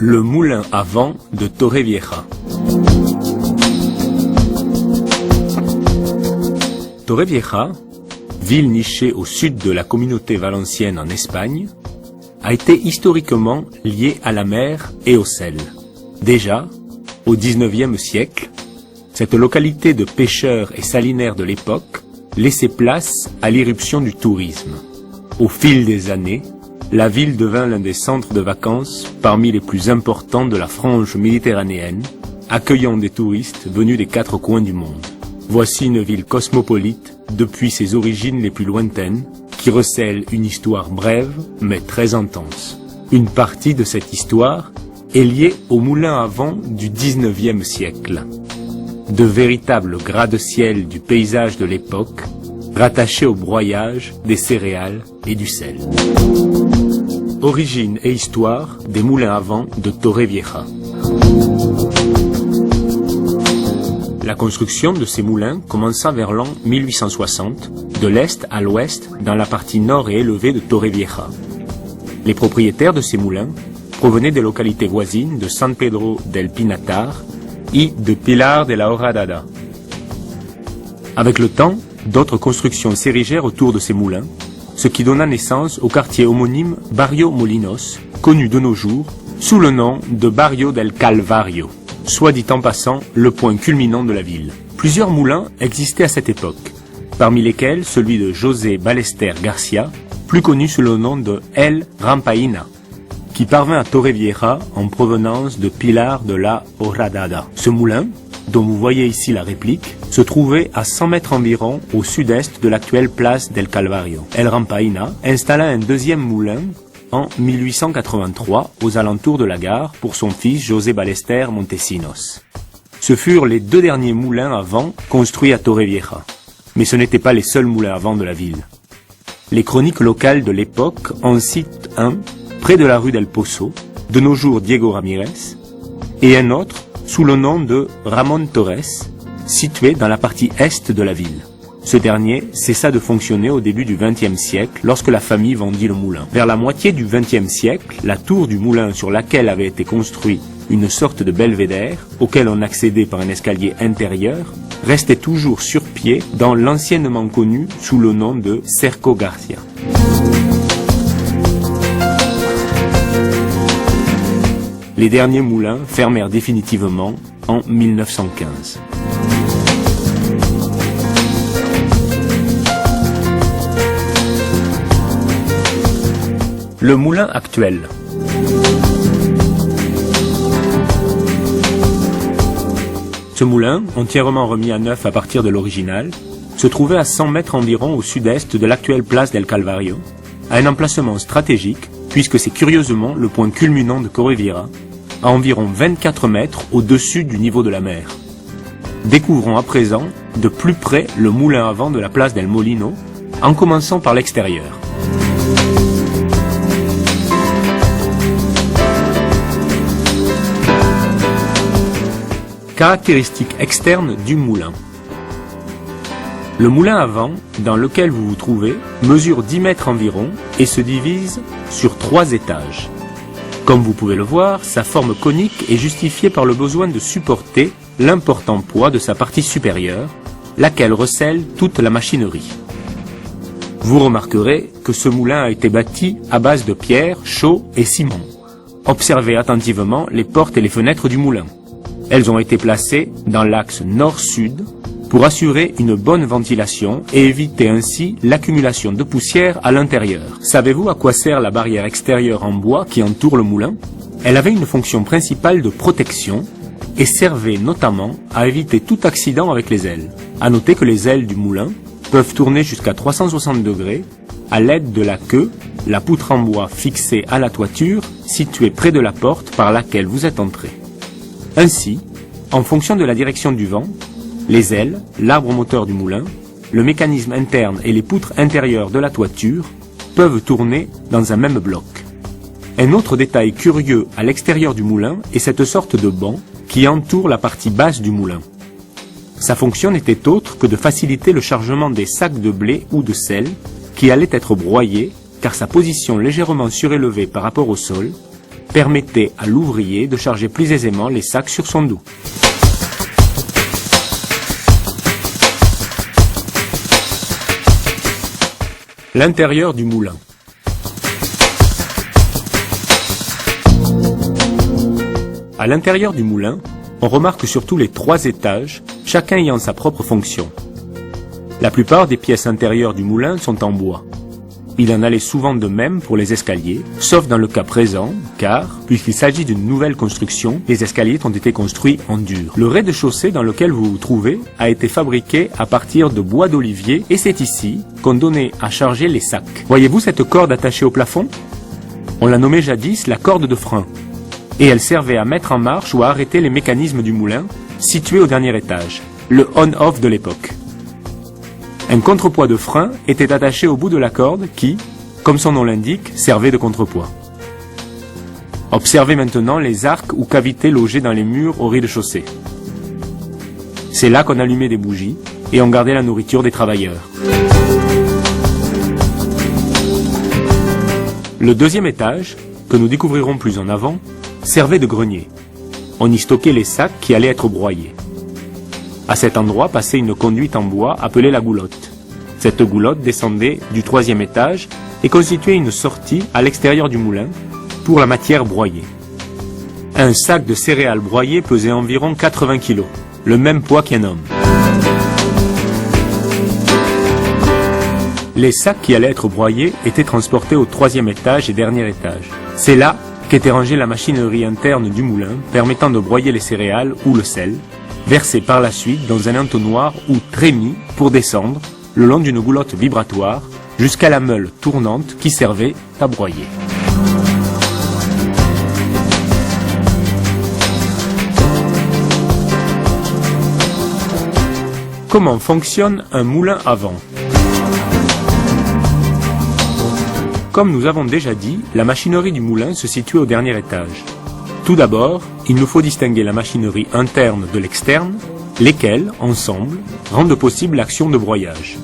Le moulin à vent de Torrevieja. Torrevieja, ville nichée au sud de la communauté valencienne en Espagne, a été historiquement liée à la mer et au sel. Déjà, au XIXe siècle, cette localité de pêcheurs et salinaires de l'époque laissait place à l'irruption du tourisme. Au fil des années, la ville devint l'un des centres de vacances parmi les plus importants de la frange méditerranéenne, accueillant des touristes venus des quatre coins du monde. Voici une ville cosmopolite depuis ses origines les plus lointaines, qui recèle une histoire brève mais très intense. Une partie de cette histoire est liée au moulin à vent du XIXe siècle. De véritables gratte-ciel du paysage de l'époque, rattachés au broyage des céréales et du sel. Origine et histoire des moulins à vent de Torrevieja. La construction de ces moulins commença vers l'an 1860, de l'est à l'ouest, dans la partie nord et élevée de Torrevieja. Les propriétaires de ces moulins provenaient des localités voisines de San Pedro del Pinatar et de Pilar de la Horadada. Avec le temps, d'autres constructions s'érigèrent autour de ces moulins, ce qui donna naissance au quartier homonyme Barrio Molinos, connu de nos jours sous le nom de Barrio del Calvario, soit dit en passant le point culminant de la ville. Plusieurs moulins existaient à cette époque, parmi lesquels celui de José Ballester Garcia, plus connu sous le nom de El Rampaína, qui parvint à Torrevieja en provenance de Pilar de la Horadada. Ce moulin, dont vous voyez ici la réplique, se trouvait à 100 mètres environ au sud-est de l'actuelle place del Calvario. El Rampaína installa un deuxième moulin en 1883 aux alentours de la gare pour son fils José Ballester Montesinos. Ce furent les deux derniers moulins à vent construits à Torrevieja. Mais ce n'étaient pas les seuls moulins à vent de la ville. Les chroniques locales de l'époque en citent un près de la rue del Pozo, de nos jours Diego Ramirez, et un autre sous le nom de Ramón Torres, situé dans la partie est de la ville. Ce dernier cessa de fonctionner au début du XXe siècle lorsque la famille vendit le moulin. Vers la moitié du XXe siècle, la tour du moulin sur laquelle avait été construit une sorte de belvédère, auquel on accédait par un escalier intérieur, restait toujours sur pied dans l'anciennement connu sous le nom de Cerco Garcia. Les derniers moulins fermèrent définitivement en 1915. Le moulin actuel. Ce moulin, entièrement remis à neuf à partir de l'original, se trouvait à 100 mètres environ au sud-est de l'actuelle place del Calvario, à un emplacement stratégique puisque c'est curieusement le point culminant de Torrevieja, à environ 24 mètres au-dessus du niveau de la mer. Découvrons à présent de plus près le moulin à vent de la place del Molino, en commençant par l'extérieur. Caractéristiques externes du moulin. Le moulin à vent, dans lequel vous vous trouvez, mesure 10 mètres environ et se divise sur 3 étages. Comme vous pouvez le voir, sa forme conique est justifiée par le besoin de supporter l'important poids de sa partie supérieure, laquelle recèle toute la machinerie. Vous remarquerez que ce moulin a été bâti à base de pierre, chaux et ciment. Observez attentivement les portes et les fenêtres du moulin. Elles ont été placées dans l'axe nord-sud pour assurer une bonne ventilation et éviter ainsi l'accumulation de poussière à l'intérieur. Savez-vous à quoi sert la barrière extérieure en bois qui entoure le moulin? Elle avait une fonction principale de protection et servait notamment à éviter tout accident avec les ailes. À noter que les ailes du moulin peuvent tourner jusqu'à 360 degrés à l'aide de la queue, la poutre en bois fixée à la toiture située près de la porte par laquelle vous êtes entré. Ainsi, en fonction de la direction du vent, les ailes, l'arbre moteur du moulin, le mécanisme interne et les poutres intérieures de la toiture peuvent tourner dans un même bloc. Un autre détail curieux à l'extérieur du moulin est cette sorte de banc qui entoure la partie basse du moulin. Sa fonction n'était autre que de faciliter le chargement des sacs de blé ou de sel qui allaient être broyés car sa position légèrement surélevée par rapport au sol permettait à l'ouvrier de charger plus aisément les sacs sur son dos. L'intérieur du moulin. À l'intérieur du moulin, on remarque surtout les 3 étages, chacun ayant sa propre fonction. La plupart des pièces intérieures du moulin sont en bois. Il en allait souvent de même pour les escaliers, sauf dans le cas présent, car, puisqu'il s'agit d'une nouvelle construction, les escaliers ont été construits en dur. Le rez-de-chaussée dans lequel vous vous trouvez a été fabriqué à partir de bois d'olivier et c'est ici qu'on donnait à charger les sacs. Voyez-vous cette corde attachée au plafond? On l'a nommée jadis la corde de frein. Et elle servait à mettre en marche ou à arrêter les mécanismes du moulin, situé au dernier étage, le on-off de l'époque. Un contrepoids de frein était attaché au bout de la corde qui, comme son nom l'indique, servait de contrepoids. Observez maintenant les arcs ou cavités logées dans les murs au rez-de-chaussée. C'est là qu'on allumait des bougies et on gardait la nourriture des travailleurs. Le deuxième étage, que nous découvrirons plus en avant, servait de grenier. On y stockait les sacs qui allaient être broyés. À cet endroit passait une conduite en bois appelée la goulotte. Cette goulotte descendait du 3e étage et constituait une sortie à l'extérieur du moulin pour la matière broyée. Un sac de céréales broyées pesait environ 80 kg, le même poids qu'un homme. Les sacs qui allaient être broyés étaient transportés au 3e étage et dernier étage. C'est là qu'était rangée la machinerie interne du moulin permettant de broyer les céréales ou le sel, versé par la suite dans un entonnoir ou trémie pour descendre le long d'une goulotte vibratoire jusqu'à la meule tournante qui servait à broyer. Comment fonctionne un moulin à vent? Comme nous avons déjà dit, la machinerie du moulin se situe au dernier étage. Tout d'abord, il nous faut distinguer la machinerie interne de l'externe, lesquelles, ensemble, rendent possible l'action de broyage.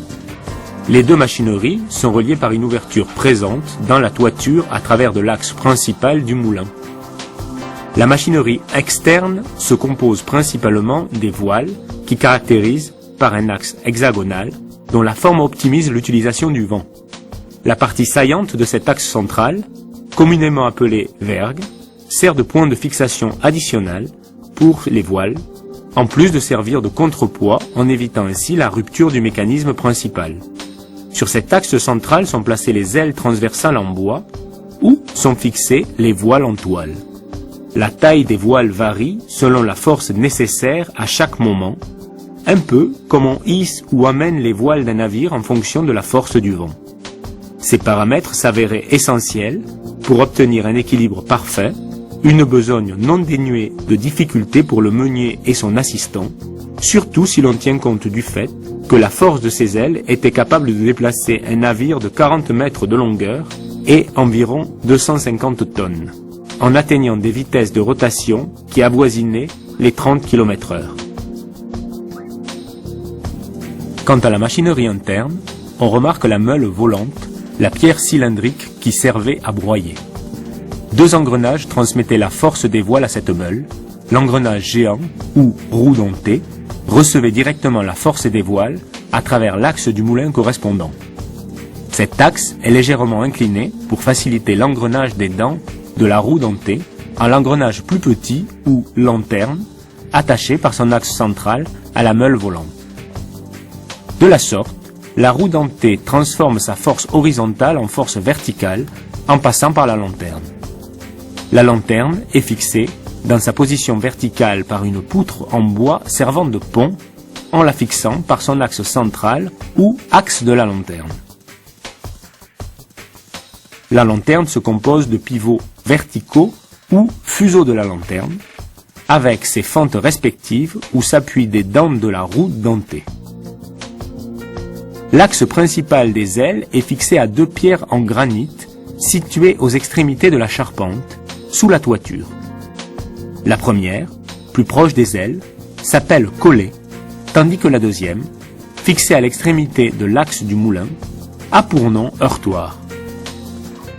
Les 2 machineries sont reliées par une ouverture présente dans la toiture à travers de l'axe principal du moulin. La machinerie externe se compose principalement des voiles qui caractérisent par un axe hexagonal dont la forme optimise l'utilisation du vent. La partie saillante de cet axe central, communément appelée vergue, sert de point de fixation additionnel pour les voiles, en plus de servir de contrepoids en évitant ainsi la rupture du mécanisme principal. Sur cet axe central sont placées les ailes transversales en bois, où sont fixées les voiles en toile. La taille des voiles varie selon la force nécessaire à chaque moment, un peu comme on hisse ou amène les voiles d'un navire en fonction de la force du vent. Ces paramètres s'avéraient essentiels pour obtenir un équilibre parfait, une besogne non dénuée de difficulté pour le meunier et son assistant, surtout si l'on tient compte du fait que la force de ces ailes était capable de déplacer un navire de 40 mètres de longueur et environ 250 tonnes, en atteignant des vitesses de rotation qui avoisinaient les 30 km/h. Quant à la machinerie interne, on remarque la meule volante, la pierre cylindrique qui servait à broyer. 2 engrenages transmettaient la force des voiles à cette meule. L'engrenage géant, ou roue dentée, recevait directement la force des voiles à travers l'axe du moulin correspondant. Cet axe est légèrement incliné pour faciliter l'engrenage des dents de la roue dentée à l'engrenage plus petit, ou lanterne, attaché par son axe central à la meule volante. De la sorte, la roue dentée transforme sa force horizontale en force verticale en passant par la lanterne. La lanterne est fixée dans sa position verticale par une poutre en bois servant de pont en la fixant par son axe central ou axe de la lanterne. La lanterne se compose de pivots verticaux ou fuseaux de la lanterne avec ses fentes respectives où s'appuient des dents de la roue dentée. L'axe principal des ailes est fixé à 2 pierres en granit situées aux extrémités de la charpente, sous la toiture. La première, plus proche des ailes, s'appelle collet, tandis que la deuxième, fixée à l'extrémité de l'axe du moulin, a pour nom heurtoir.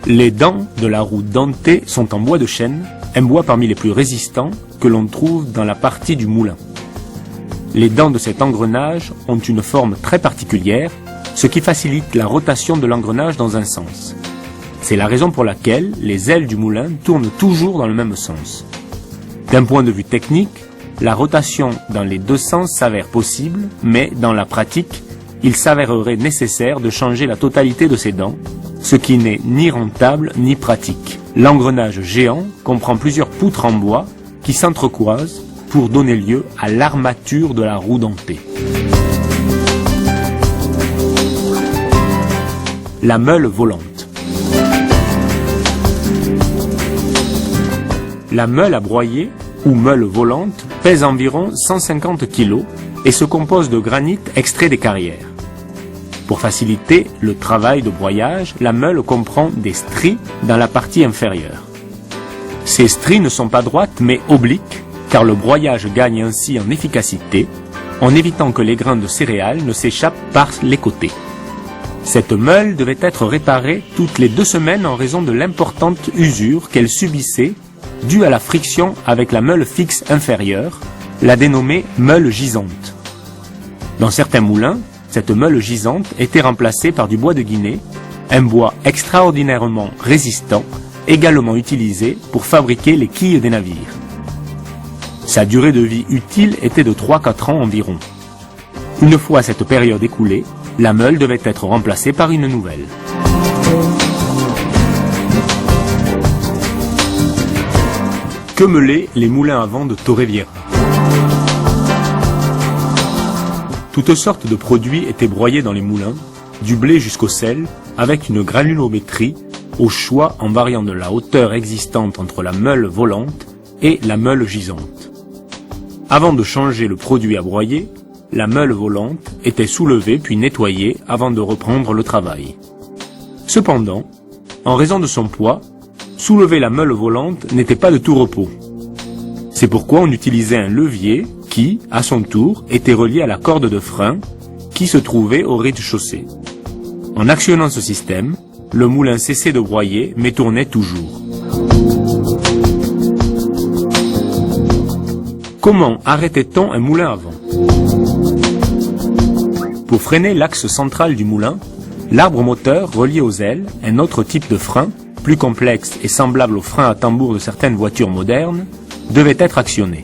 Les dents de la roue dentée sont en bois de chêne, un bois parmi les plus résistants que l'on trouve dans la partie du moulin. Les dents de cet engrenage ont une forme très particulière, ce qui facilite la rotation de l'engrenage dans un sens. C'est la raison pour laquelle les ailes du moulin tournent toujours dans le même sens. D'un point de vue technique, la rotation dans les deux sens s'avère possible, mais dans la pratique, il s'avérerait nécessaire de changer la totalité de ces dents, ce qui n'est ni rentable ni pratique. L'engrenage géant comprend plusieurs poutres en bois qui s'entrecroisent pour donner lieu à l'armature de la roue dentée. La meule volante. La meule à broyer, ou meule volante, pèse environ 150 kg et se compose de granit extrait des carrières. Pour faciliter le travail de broyage, la meule comprend des stries dans la partie inférieure. Ces stries ne sont pas droites mais obliques, car le broyage gagne ainsi en efficacité, en évitant que les grains de céréales ne s'échappent par les côtés. Cette meule devait être réparée toutes les 2 semaines en raison de l'importante usure qu'elle subissait due à la friction avec la meule fixe inférieure, la dénommée meule gisante. Dans certains moulins, cette meule gisante était remplacée par du bois de Guinée, un bois extraordinairement résistant, également utilisé pour fabriquer les quilles des navires. Sa durée de vie utile était de 3-4 ans environ. Une fois cette période écoulée, la meule devait être remplacée par une nouvelle. Que melaient les moulins à vent de Torrevieja? Toutes sortes de produits étaient broyés dans les moulins, du blé jusqu'au sel, avec une granulométrie, au choix en variant de la hauteur existante entre la meule volante et la meule gisante. Avant de changer le produit à broyer, la meule volante était soulevée puis nettoyée avant de reprendre le travail. Cependant, en raison de son poids, soulever la meule volante n'était pas de tout repos. C'est pourquoi on utilisait un levier qui, à son tour, était relié à la corde de frein qui se trouvait au rez-de-chaussée. En actionnant ce système, le moulin cessait de broyer mais tournait toujours. Comment arrêtait-on un moulin à vent? Pour freiner l'axe central du moulin, l'arbre moteur relié aux ailes, un autre type de frein, plus complexe et semblable au frein à tambour de certaines voitures modernes, devait être actionné.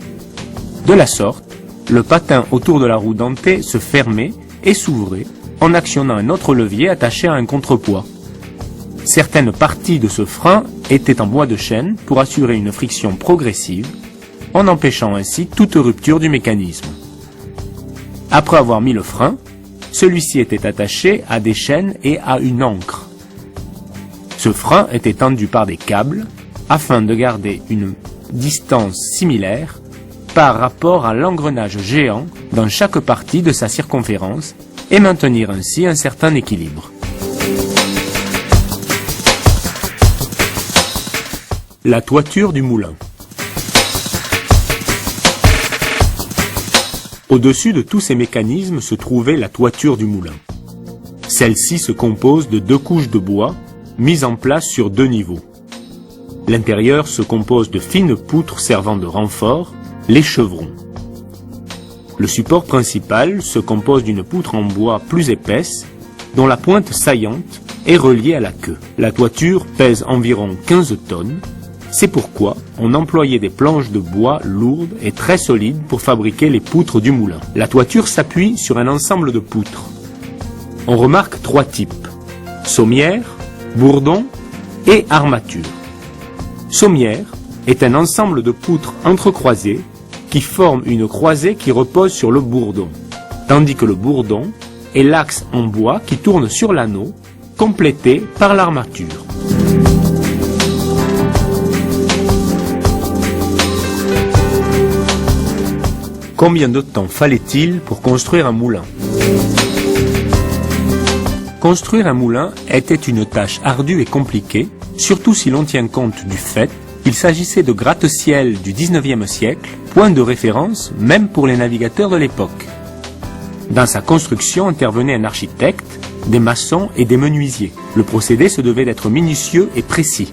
De la sorte, le patin autour de la roue dentée se fermait et s'ouvrait en actionnant un autre levier attaché à un contrepoids. Certaines parties de ce frein étaient en bois de chêne pour assurer une friction progressive, en empêchant ainsi toute rupture du mécanisme. Après avoir mis le frein, celui-ci était attaché à des chaînes et à une ancre. Ce frein était tendu par des câbles afin de garder une distance similaire par rapport à l'engrenage géant dans chaque partie de sa circonférence et maintenir ainsi un certain équilibre. La toiture du moulin. Au-dessus de tous ces mécanismes se trouvait la toiture du moulin. Celle-ci se compose de 2 couches de bois mises en place sur 2 niveaux. L'intérieur se compose de fines poutres servant de renfort, les chevrons. Le support principal se compose d'une poutre en bois plus épaisse, dont la pointe saillante est reliée à la queue. La toiture pèse environ 15 tonnes, c'est pourquoi on employait des planches de bois lourdes et très solides pour fabriquer les poutres du moulin. La toiture s'appuie sur un ensemble de poutres. On remarque 3 types: sommière, bourdon et armature. Sommière est un ensemble de poutres entrecroisées qui forment une croisée qui repose sur le bourdon, tandis que le bourdon est l'axe en bois qui tourne sur l'anneau, complété par l'armature. Combien de temps fallait-il pour construire un moulin? Construire un moulin était une tâche ardue et compliquée, surtout si l'on tient compte du fait qu'il s'agissait de gratte-ciel du XIXe siècle, point de référence même pour les navigateurs de l'époque. Dans sa construction intervenait un architecte des maçons et des menuisiers. Le procédé se devait d'être minutieux et précis.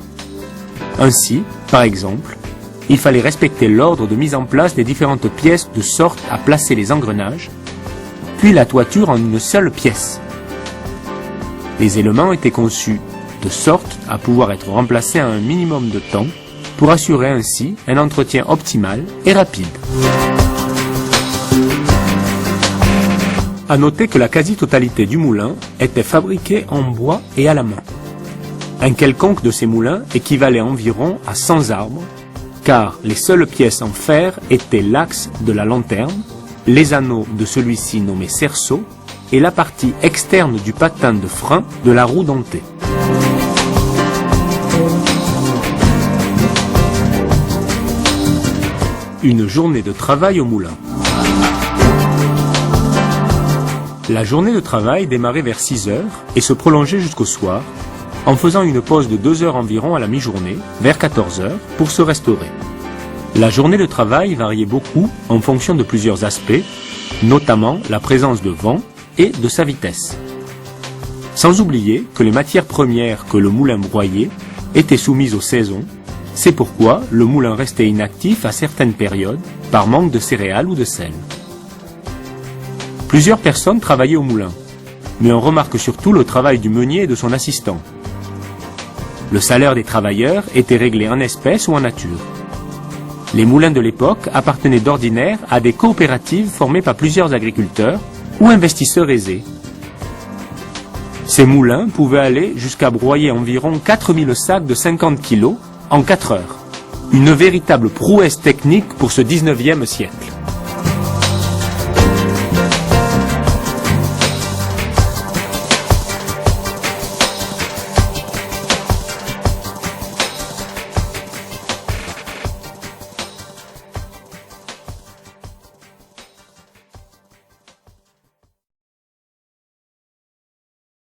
Ainsi, par exemple, il fallait respecter l'ordre de mise en place des différentes pièces de sorte à placer les engrenages, puis la toiture en une seule pièce. Les éléments étaient conçus de sorte à pouvoir être remplacés à un minimum de temps pour assurer ainsi un entretien optimal et rapide. À noter que la quasi-totalité du moulin était fabriquée en bois et à la main. Un quelconque de ces moulins équivalait environ à 100 arbres, car les seules pièces en fer étaient l'axe de la lanterne, les anneaux de celui-ci nommé cerceau, et la partie externe du patin de frein de la roue dentée. Une journée de travail au moulin. La journée de travail démarrait vers 6 heures et se prolongeait jusqu'au soir, en faisant une pause de 2 heures environ à la mi-journée, vers 14 heures, pour se restaurer. La journée de travail variait beaucoup en fonction de plusieurs aspects, notamment la présence de vent et de sa vitesse. Sans oublier que les matières premières que le moulin broyait étaient soumises aux saisons, c'est pourquoi le moulin restait inactif à certaines périodes, par manque de céréales ou de sel. Plusieurs personnes travaillaient au moulin, mais on remarque surtout le travail du meunier et de son assistant. Le salaire des travailleurs était réglé en espèces ou en nature. Les moulins de l'époque appartenaient d'ordinaire à des coopératives formées par plusieurs agriculteurs ou investisseurs aisés. Ces moulins pouvaient aller jusqu'à broyer environ 4000 sacs de 50 kg en 4 heures. Une véritable prouesse technique pour ce 19e siècle.